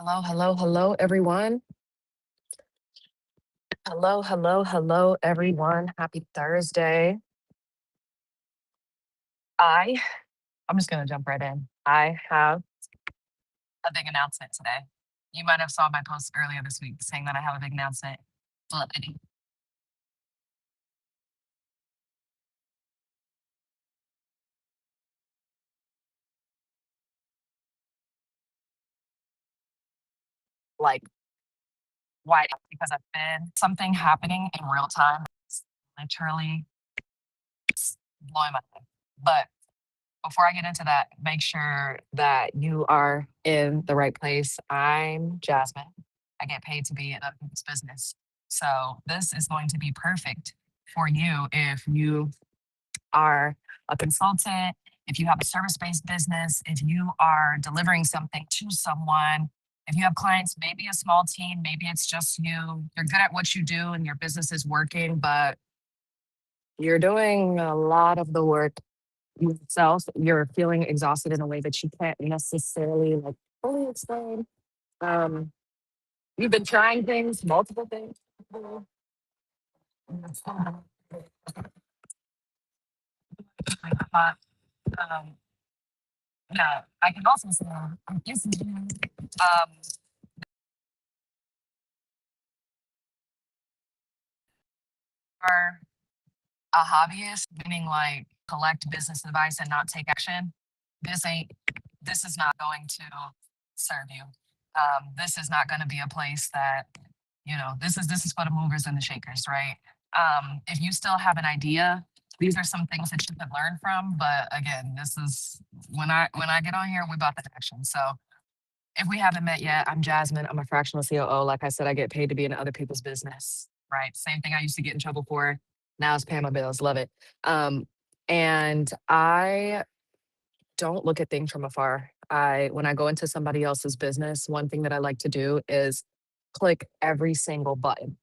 Hello, hello, hello, everyone. Hello, hello, hello, everyone. Happy Thursday. I, I'm just gonna jump right in. I have a big announcement today. You might have saw my post earlier this week saying that I have a big announcement. But like, why? Because I've been something happening in real time. It's literally blowing my mind. But before I get into that, make sure that you are in the right place. I'm Jasmine. I get paid to be in other people's business. So this is going to be perfect for you if you are a consultant, if you have a service-based business, if you are delivering something to someone, if you have clients, maybe a small team, maybe it's just you, you're good at what you do and your business is working, but you're doing a lot of the work yourself, you're feeling exhausted in a way that you can't necessarily like fully explain. Um, you've been trying things, multiple things. But um, yeah, I can also say this is are a hobbyist, meaning like collect business advice and not take action. This ain't. This is not going to serve you. This is not going to be a place that this is for the movers and the shakers, right? If you still have an idea, these are some things that you could learn from. But again, this is when I get on here, we about the action. So if we haven't met yet, I'm Jasmine. I'm a fractional COO. Like I said, I get paid to be in other people's business, right? Same thing I used to get in trouble for. Now it's paying my bills. Love it. And I don't look at things from afar. When I go into somebody else's business, one thing that I like to do is click every single button,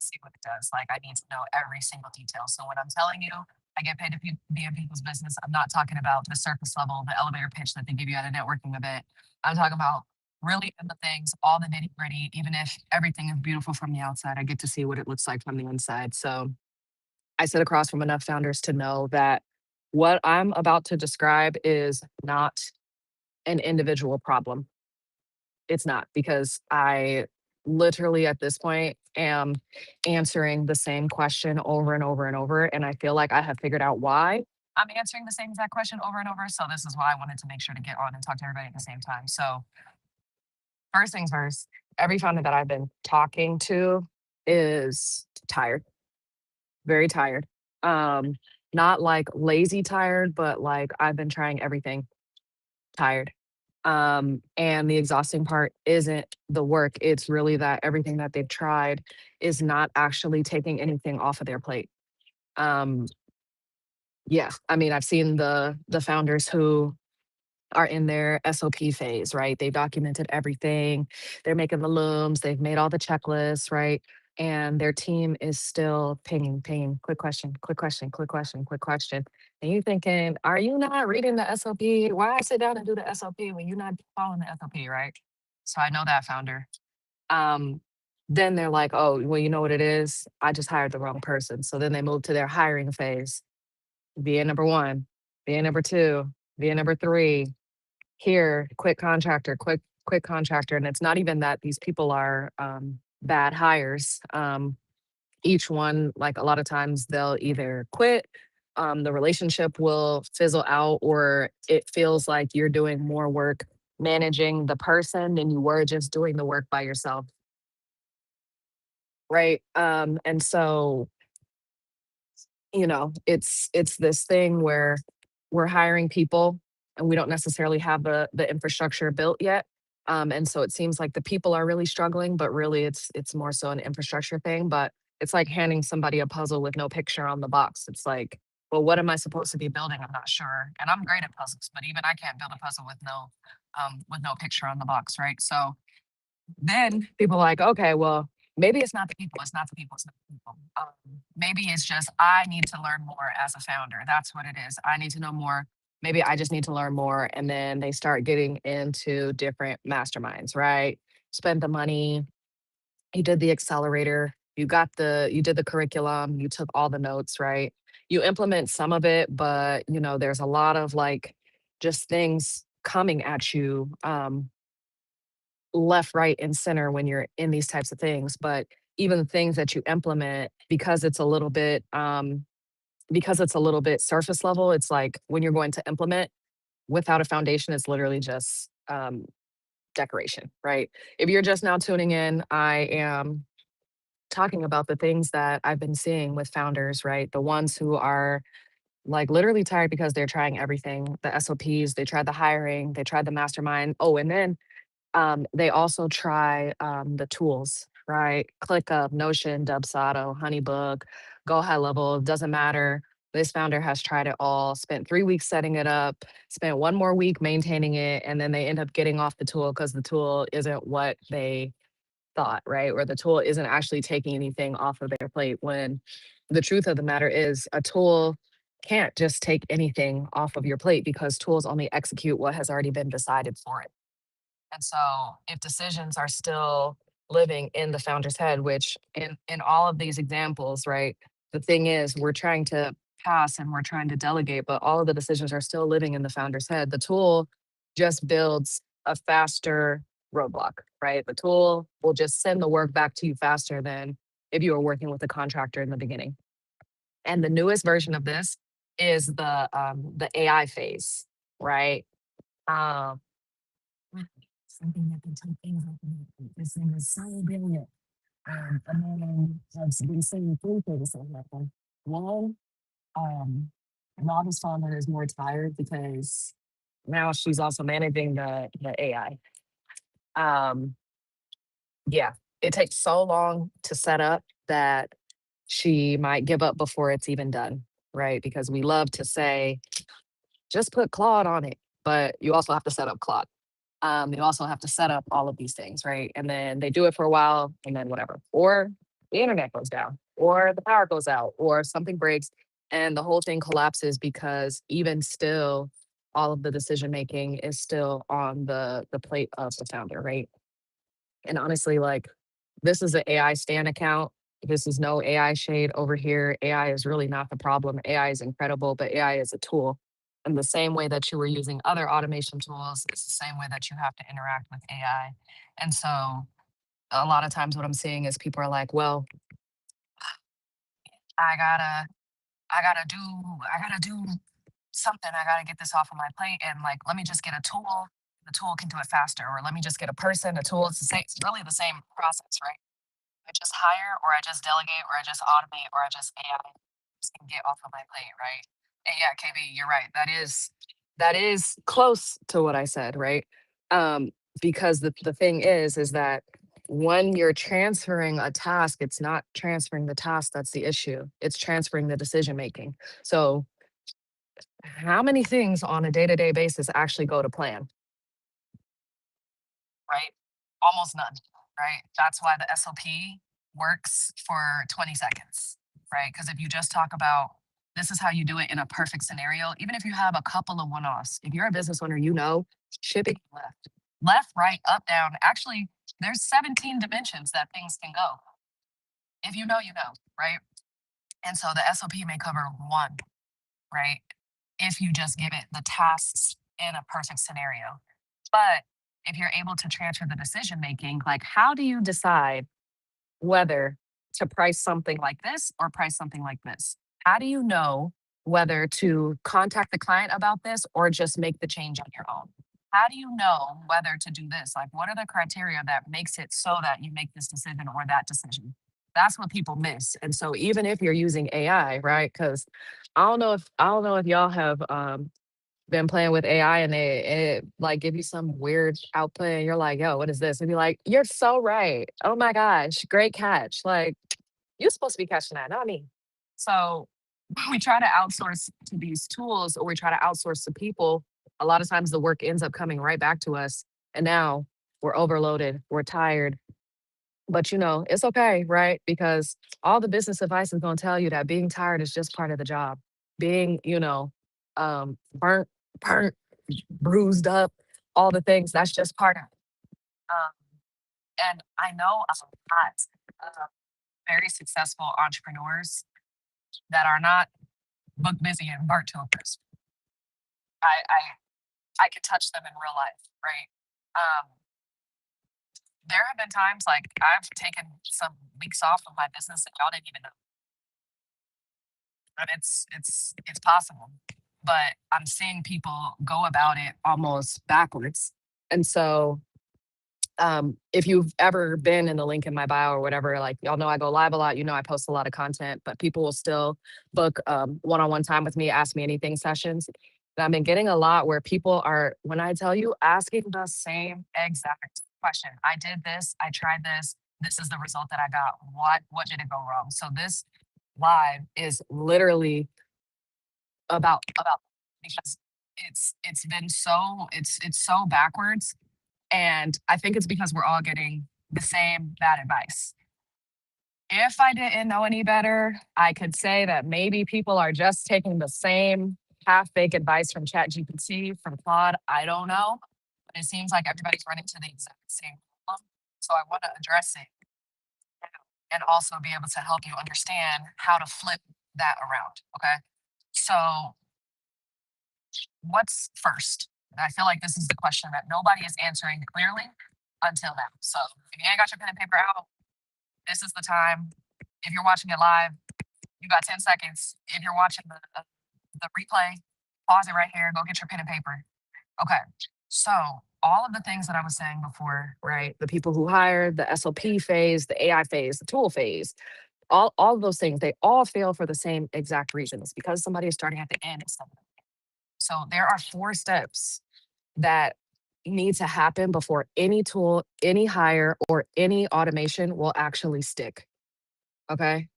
see what it does. Like I need to know every single detail. So when I'm telling you I get paid to be in people's business, I'm not talking about the surface level, the elevator pitch that they give you at a networking event. I'm talking about really in the things, all the nitty gritty. Even if everything is beautiful from the outside, I get to see what it looks like from the inside. So I sit across from enough founders to know that what I'm about to describe is not an individual problem. It's not because I literally at this point am answering the same question over and over and over. And I feel like I have figured out why I'm answering the same exact question over and over. So this is why I wanted to make sure to get on and talk to everybody at the same time. So first things first, every founder that I've been talking to is tired, very tired. Um, Not like lazy tired, but like I've been trying everything, tired. And the exhausting part isn't the work, it's really that everything that they've tried is not actually taking anything off of their plate. Um, yeah, I mean, I've seen the founders who are in their SOP phase, right? They've documented everything. They're making the looms. They've made all the checklists, right? And their team is still pinging, pinging, quick question, quick question, quick question, quick question. And you thinking, are you not reading the SOP? Why sit down and do the SOP when you're not following the SOP, right? So I know that founder. Um, then they're like, oh, well, you know what it is? I just hired the wrong person. So then they move to their hiring phase. VA number one, VA number two, VA number three, here, quick contractor. And it's not even that these people are bad hires. Each one, like a lot of times, they'll either quit, the relationship will fizzle out, or it feels like you're doing more work managing the person than you were just doing the work by yourself. Right. And so it's this thing where we're hiring people and we don't necessarily have the infrastructure built yet. And so it seems like the people are really struggling, but really it's more so an infrastructure thing. But it's like handing somebody a puzzle with no picture on the box. It's like, well, what am I supposed to be building? I'm not sure. And I'm great at puzzles, but even I can't build a puzzle with no picture on the box, right? So then people are like, okay, well, maybe it's not the people, it's not the people, it's not the people. Maybe it's just I need to learn more as a founder. That's what it is. I need to know more. maybe I just need to learn more. And then they start getting into different masterminds, right? Spend the money, you did the accelerator, you did the curriculum, you took all the notes, right? You implement some of it, but there's a lot of like just things coming at you left, right, and center when you're in these types of things. But even the things that you implement, because it's a little bit surface level, it's like when you're going to implement without a foundation, it's literally just decoration, right? If you're just now tuning in, I am talking about the things that I've been seeing with founders, right? The ones who are like literally tired because they're trying everything, the SOPs, they tried the hiring, they tried the mastermind. Oh, and then they also try the tools, right? ClickUp, Notion, Dubsado, Honeybook, Go High Level, doesn't matter. This founder has tried it all, spent 3 weeks setting it up, spent one more week maintaining it, and then they end up getting off the tool because the tool isn't what they thought, right? Or the tool isn't actually taking anything off of their plate when the truth of the matter is a tool can't just take anything off of your plate because tools only execute what has already been decided for it. And so if decisions are still living in the founder's head, which in all of these examples, right? The thing is we're trying to pass and we're trying to delegate, but all of the decisions are still living in the founder's head. The tool just builds a faster roadblock, right? The tool will just send the work back to you faster than if you were working with a contractor in the beginning. And the newest version of this is the AI phase, right? Um, something that can take things off of your This thing is so brilliant. And then I've been seeing three things that happen. One, um, Novice founder is more tired because now she's also managing the AI. Um, yeah, it takes so long to set up that she might give up before it's even done, right? Because we love to say, just put Claude on it, but you also have to set up Claude. You also have to set up all of these things, right? And then they do it for a while and then whatever. Or the internet goes down, or the power goes out, or something breaks and the whole thing collapses because even still, all of the decision making is still on the plate of the founder, right? And honestly, like this is an AI stan account. This is no AI shade over here. AI is really not the problem. AI is incredible, but AI is a tool. And the same way that you were using other automation tools, it's the same way that you have to interact with AI. And so a lot of times what I'm seeing is people are like, well, I gotta, I gotta do something. I gotta get this off of my plate. And like, let me just get a tool. The tool can do it faster. Or let me just get a person, a tool. It's the same, it's really the same process, right? I just hire or I just delegate or I just automate or I just AI just can get off of my plate, right? And yeah, KB, you're right. That is close to what I said, right? Because the thing is that when you're transferring a task, it's not transferring the task that's the issue. It's transferring the decision making. So how many things on a day-to-day basis actually go to plan? Right? Almost none, right? That's why the SOP works for 20 seconds, right? Because if you just talk about this is how you do it in a perfect scenario, even if you have a couple of one offs, if you're a business owner, shipping left, right, up, down. Actually, there's 17 dimensions that things can go. If you know, right? And so the SOP may cover one, right? If you just give it the tasks in a perfect scenario. But if you're able to transfer the decision making, like how do you decide whether to price something like this or price something like this? How do you know whether to contact the client about this or just make the change on your own? How do you know whether to do this? Like, what are the criteria that makes it so that you make this decision or that decision? That's what people miss. And so, even if you're using AI, right? Because I don't know if y'all have been playing with AI and it like give you some weird output and you're like, yo, what is this? And be like, you're so right. Oh my gosh, great catch. Like you're supposed to be catching that, not me. So we try to outsource to these tools or we try to outsource to people. A lot of times the work ends up coming right back to us. And now we're overloaded, we're tired. But it's okay, right? Because all the business advice is going to tell you that being tired is just part of the job. Being, burnt burnt, bruised up, all the things. That's just part of it. Um, and I know a lot of very successful entrepreneurs that are not book busy and burnt to a crisp. I could touch them in real life, right? Um, there have been times like I've taken some weeks off of my business that y'all didn't even know. And it's possible. But I'm seeing people go about it almost backwards. And so if you've ever been in the link in my bio or whatever, like y'all know I go live a lot, you know I post a lot of content, but people will still book one-on-one time with me, ask me anything sessions. And I've been getting a lot where people are, when I tell you, asking the same exact question. I did this, I tried this, this is the result that I got. What did it go wrong? So this live is literally about because it's been so it's so backwards, and I think it's because we're all getting the same bad advice. If I didn't know any better, I could say that maybe people are just taking the same half-baked advice from ChatGPT, from Claude. I don't know. But it seems like everybody's running to the exact same problem. So I want to address it and also be able to help you understand how to flip that around. Okay. So what's first? And I feel like this is the question that nobody is answering clearly until now. So if you ain't got your pen and paper out, this is the time. If you're watching it live, you got 10 seconds. If you're watching the replay, pause it right here. Go get your pen and paper. Okay. So all of the things that I was saying before, right? The people who hire, the SOP phase, the AI phase, the tool phase, all of those things, they all fail for the same exact reason. It's because somebody is starting at the end. So there are 4 steps that need to happen before any tool, any hire, or any automation will actually stick. Okay.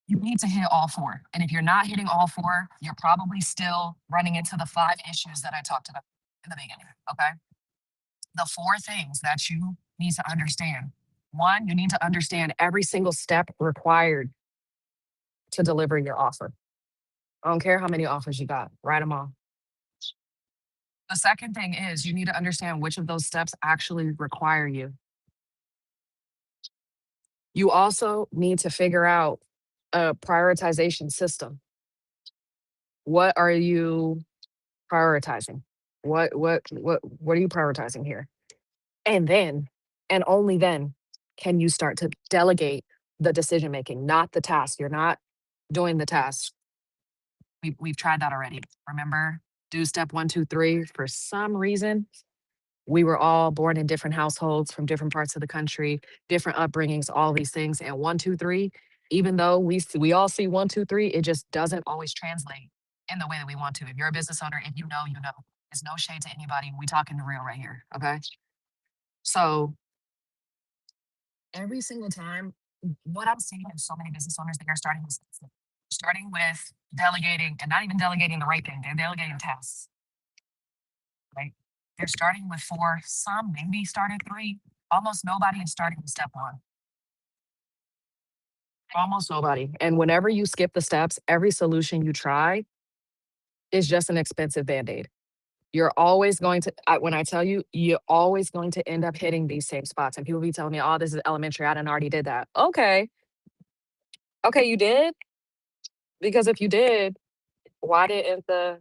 You need to hit all 4. And if you're not hitting all 4, you're probably still running into the 5 issues that I talked about in the beginning. Okay. The 4 things that you need to understand. 1, you need to understand every single step required to deliver your offer. I don't care how many offers you got, write them all. The second thing is you need to understand which of those steps actually require you. You also need to figure out a prioritization system. What are you prioritizing? What are you prioritizing here? And then, and only then, can you start to delegate the decision making, not the task. You're not doing the task. We've tried that already. Remember, do step 1, 2, 3. For some reason, we were all born in different households from different parts of the country, different upbringings, all these things. And 1, 2, 3, even though we all see 1, 2, 3, it just doesn't always translate in the way that we want to. If you're a business owner, if you know, you know. It's no shade to anybody. We talking the real right here. Okay. So every single time, what I'm seeing in so many business owners, they are starting with delegating, and not even delegating the right thing. They're delegating tasks, right? They're starting with 4, some maybe started 3. Almost nobody is starting with step 1. Almost nobody. And whenever you skip the steps, every solution you try is just an expensive band-aid. You're always going to, when I tell you, you're always going to end up hitting these same spots. And people be telling me, oh, this is elementary. I done already did that. Okay. Okay, you did? Because if you did, why didn't the,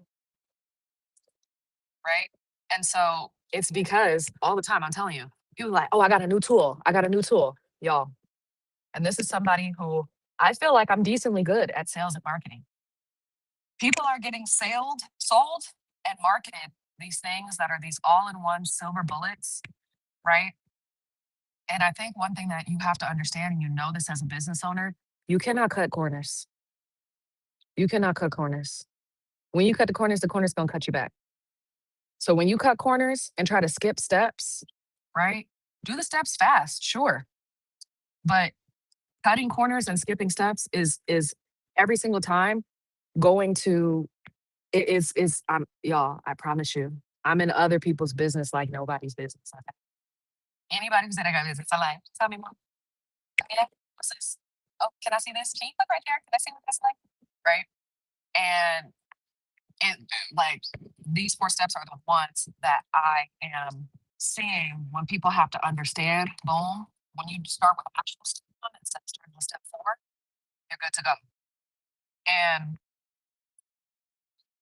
right? And so it's because all the time I'm telling you, people like, oh, I got a new tool. I got a new tool, y'all. And this is somebody who I feel like I'm decently good at sales and marketing. People are getting sold and marketed these things that are these all-in-one silver bullets, right? And I think one thing that you have to understand, and you know this as a business owner, you cannot cut corners. You cannot cut corners. When you cut the corners gonna cut you back. So when you cut corners and try to skip steps, right? Do the steps fast, sure. But cutting corners and skipping steps is every single time going to it is y'all, I promise you, I'm in other people's business like nobody's business. Anybody who said I got business, I like, tell me more. Yeah, what's this? Oh, can I see this? Can you look right here? Can I see what that's like? Right. And it like these 4 steps are the ones that I am seeing when people have to understand. Boom. When you start with actual step one instead of starting with step four, you're good to go. And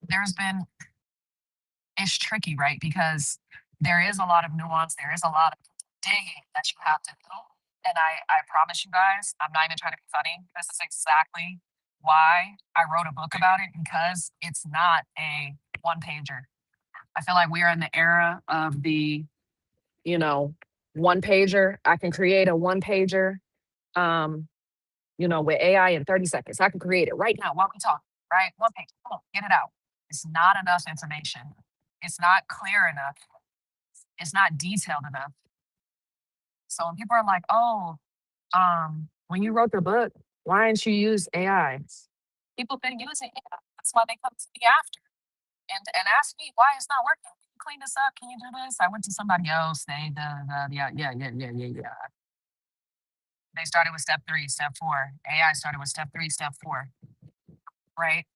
there's been it's tricky, right? Because there is a lot of nuance, there is a lot of digging that you have to do. And I promise you guys, I'm not even trying to be funny. This is exactly why I wrote a book about it, because it's not a one pager. I feel like we are in the era of the, you know, one pager. I can create a one pager, um, with AI in 30 seconds. I can create it right now while we talk, right? One page, boom, get it out. It's not enough information. It's not clear enough. It's not detailed enough. So when people are like, oh, when you wrote the book, why didn't you use AI? People been using AI. That's why they come to me after and ask me why it's not working. Can you clean this up? Can you do this? I went to somebody else. Yeah. They started with step three, step four. AI started with step three, step four, right?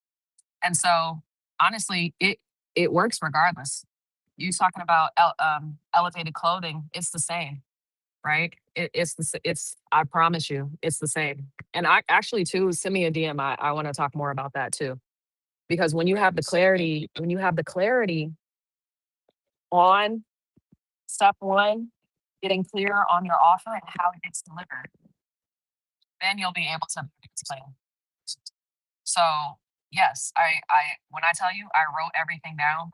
And so honestly, it works regardless. You talking about elevated clothing? It's the same, right? It's I promise you, it's the same. And I actually too send me a DM. I want to talk more about that too, because when you have the clarity on step one, getting clear on your offer and how it gets delivered, then you'll be able to explain. So yes, I when I tell you I wrote everything down,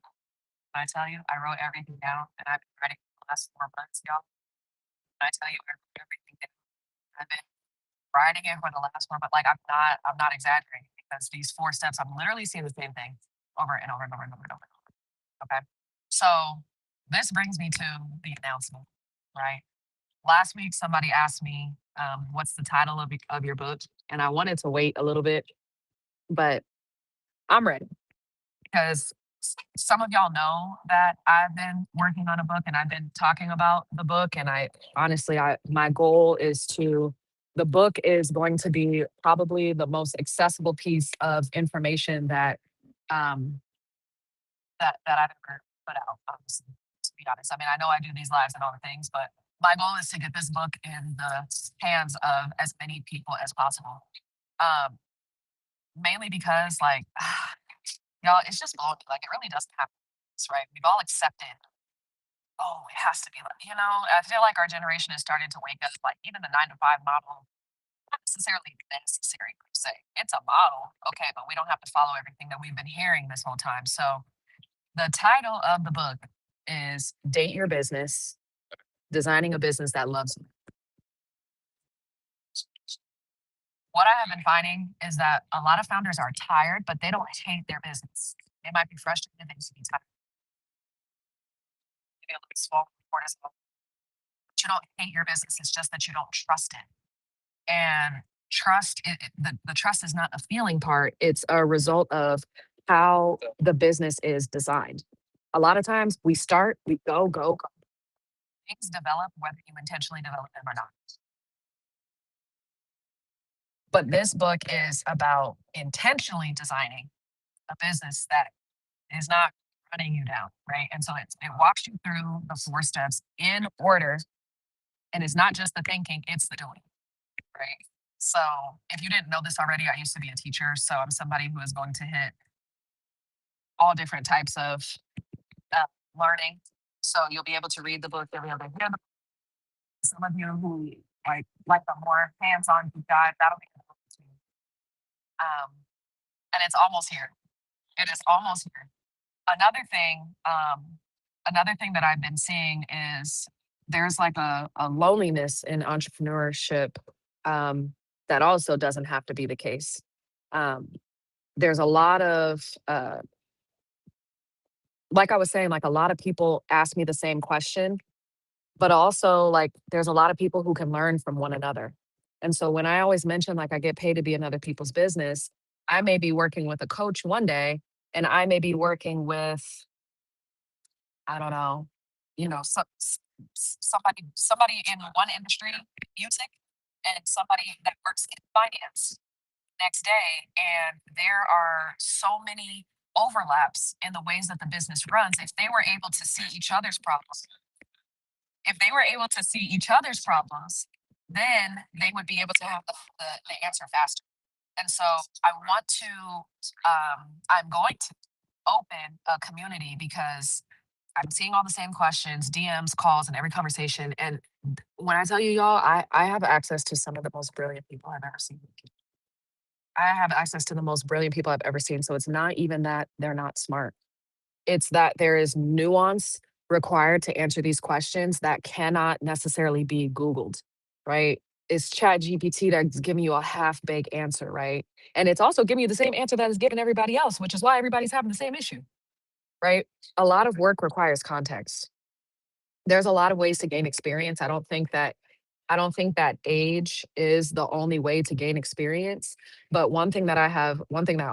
when I tell you I wrote everything down, and I've been writing for the last 4 months, y'all. When I tell you I wrote everything down, I've been writing it for the last 4 months. Like I'm not exaggerating, because these 4 steps, I'm literally seeing the same thing over and over and over and over and over. Okay. So this brings me to the announcement, right? Last week somebody asked me, what's the title of your book? And I wanted to wait a little bit, but I'm ready, because some of y'all know that I've been working on a book and I've been talking about the book. And I honestly, I my goal is to the book is going to be probably the most accessible piece of information um, that I've ever put out. Honestly, to be honest, I mean, I know I do these lives and all the things, but my goal is to get this book in the hands of as many people as possible. Um, Mainly because, like, y'all, it's just blowing me. Like, it really doesn't happen. Right? We've all accepted. Oh, it has to be like, I feel like our generation is starting to wake up. Like, even the 9 to 5 model, not necessarily necessary per se. It's a model, okay, but we don't have to follow everything that we've been hearing this whole time. So, the title of the book is Date Your Business, Designing a Business That Loves You. What I have been finding is that a lot of founders are tired, but they don't hate their business. They might be frustrated, they just be tired, maybe a little small cortisol. But you don't hate your business. It's just that you don't trust it. And the trust is not a feeling part, it's a result of how the business is designed. A lot of times we start, we go. Things develop whether you intentionally develop them or not. But this book is about intentionally designing a business that is not running you down, right? And so it walks you through the 4 steps in order. And it's not just the thinking, it's the doing, right? So if you didn't know this already, I used to be a teacher. So I'm somebody who is going to hit all different types of uh, learning. So you'll be able to read the book, you'll be able to hear the some of you who like the more hands-on deep dive, that'll be the book too. Um, and it's almost here. It is almost here. Another thing, another thing that I've been seeing is there's like a loneliness in entrepreneurship, um, that also doesn't have to be the case. Um, there's a lot of like I was saying, like a lot of people ask me the same question, but also like there's a lot of people who can learn from one another. And so when I always mention like I get paid to be in other people's business, I may be working with a coach one day and I may be working with, I don't know, somebody in one industry, music, and somebody that works in finance next day. And there are so many overlaps in the ways that the business runs. If they were able to see each other's problems, if they were able to see each other's problems, then they would be able to have the answer faster. And so I want to, I'm going to open a community because I'm seeing all the same questions, DMs, calls, and every conversation. And when I tell you, y'all, I have access to some of the most brilliant people I've ever seen. I have access to the most brilliant people I've ever seen. So it's not even that they're not smart. It's that there is nuance required to answer these questions that cannot necessarily be Googled, right? It's ChatGPT that's giving you a half-baked answer, right? And it's also giving you the same answer that is given everybody else, which is why everybody's having the same issue, right? A lot of work requires context. There's a lot of ways to gain experience. I don't think that age is the only way to gain experience. But one thing that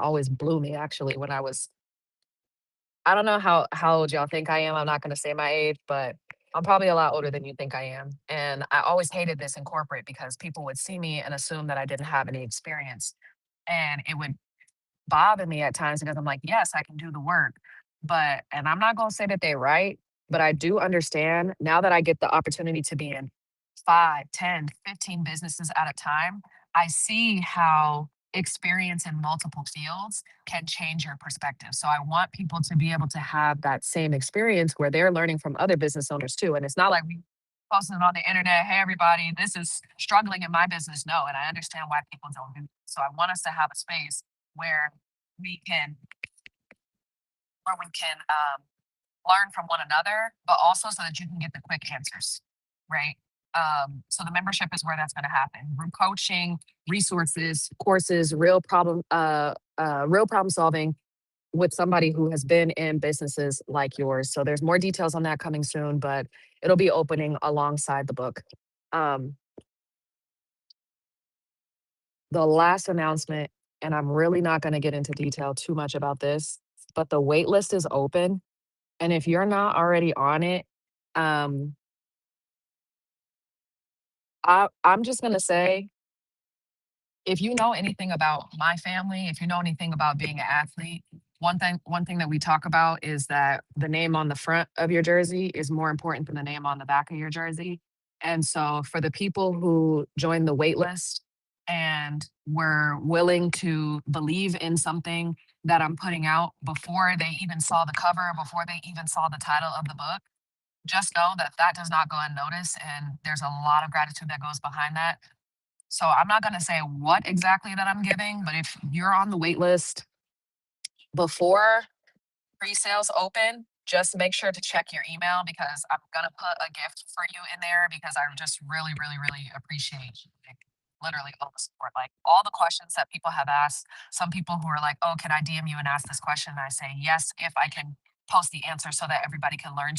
always blew me actually when I don't know how old y'all think I am. I'm not gonna say my age, but I'm probably a lot older than you think I am. And I always hated this in corporate because people would see me and assume that I didn't have any experience. And it would bother me at times because I'm like, yes, I can do the work. But and I'm not gonna say that they're right, but I do understand now that I get the opportunity to be in 5, 10, 15 businesses at a time, I see how experience in multiple fields can change your perspective. So I want people to be able to have that same experience where they're learning from other business owners too. And it's not like we posting it on the internet, hey everybody, this is struggling in my business. No, and I understand why people don't do that. So I want us to have a space where we can learn from one another, but also so that you can get the quick answers, right? So the membership is where that's going to happen. Group coaching, resources, courses, real problem solving with somebody who has been in businesses like yours. So there's more details on that coming soon, but it'll be opening alongside the book. Um, the last announcement, and I'm really not going to get into detail too much about this, but the wait list is open. And if you're not already on it, um, I'm just gonna say, if you know anything about my family, if you know anything about being an athlete, one thing that we talk about is that the name on the front of your jersey is more important than the name on the back of your jersey. And so for the people who joined the wait list and were willing to believe in something that I'm putting out before they even saw the cover, before they even saw the title of the book, just know that that does not go unnoticed. And there's a lot of gratitude that goes behind that. So I'm not going to say what exactly that I'm giving, but if you're on the wait list before pre-sales open, just make sure to check your email because I'm going to put a gift for you in there because I just really, really, really appreciate like, literally all the support. Like all the questions that people have asked. Some people who are like, oh, can I DM you and ask this question? And I say, yes, if I can post the answer so that everybody can learn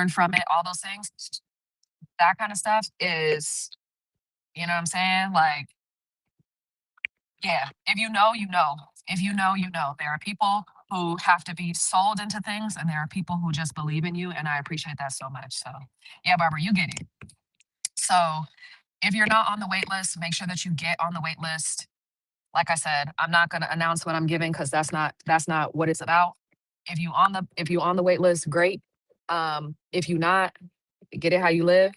from it, all those things. That kind of stuff is, you know what I'm saying? Like, yeah, if you know, you know. If you know, you know. There are people who have to be sold into things, and there are people who just believe in you, and I appreciate that so much. So, yeah, Barbara, you get it. So, if you're not on the wait list, make sure that you get on the wait list. Like I said, I'm not going to announce what I'm giving because that's not what it's about. If you on the wait list, great. If you not, get it how you live.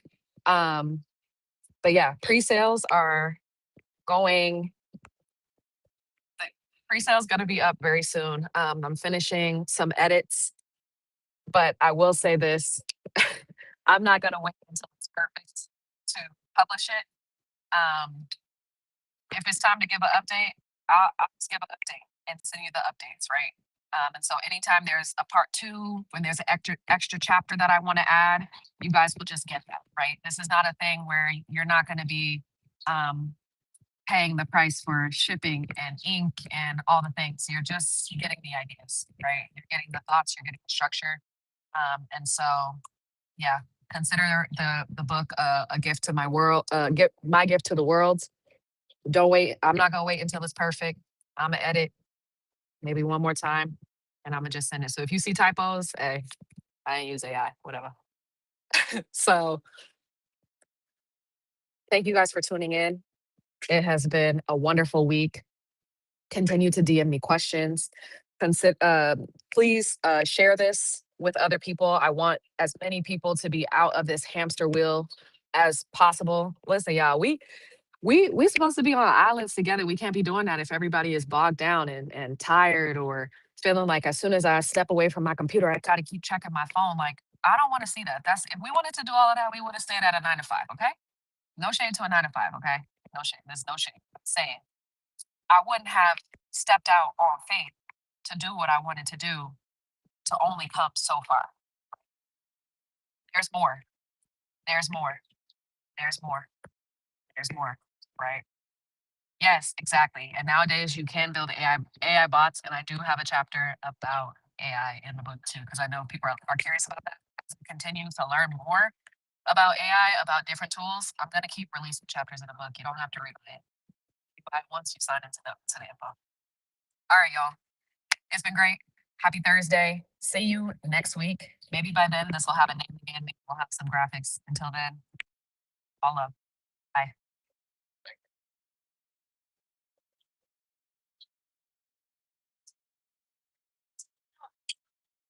Um, but yeah, pre-sales are going the pre-sales gonna be up very soon. I'm finishing some edits, but I will say this, I'm not gonna wait until it's perfect to publish it. Um, if it's time to give an update, I'll just give an update and send you the updates, right? And so anytime there's a part two, when there's an extra chapter that I want to add, you guys will just get that, right? This is not a thing where you're not going to be um, paying the price for shipping and ink and all the things. You're just getting the ideas, right? You're getting the thoughts, you're getting the structure. And so, yeah, consider the book a gift to my world, my gift to the world. Don't wait. I'm not gonna wait until it's perfect. I'm gonna edit maybe one more time, and I'm gonna just send it. So if you see typos, hey, I ain't use AI, whatever. So thank you guys for tuning in. It has been a wonderful week. Continue to DM me questions. please share this with other people. I want as many people to be out of this hamster wheel as possible. Listen, y'all, we supposed to be on islands together. We can't be doing that if everybody is bogged down and tired or feeling like as soon as I step away from my computer, I gotta keep checking my phone. Like, I don't want to see that. That's if we wanted to do all of that, we would have stayed at a 9 to 5, okay? No shade to a 9 to 5, okay? No shade. There's no shade. I'm saying I wouldn't have stepped out on faith to do what I wanted to do to only come so far. There's more. There's more. There's more. There's more. Right? Yes, exactly. And nowadays you can build AI bots, and I do have a chapter about AI in the book too, because I know people are curious about that. As I continue to learn more about AI, about different tools, I'm gonna keep releasing chapters in the book. You don't have to read it. You buy it once you sign into the info. All right, y'all. It's been great. Happy Thursday. See you next week. Maybe by then this will have a name again. Maybe we'll have some graphics. Until then, all love. Bye.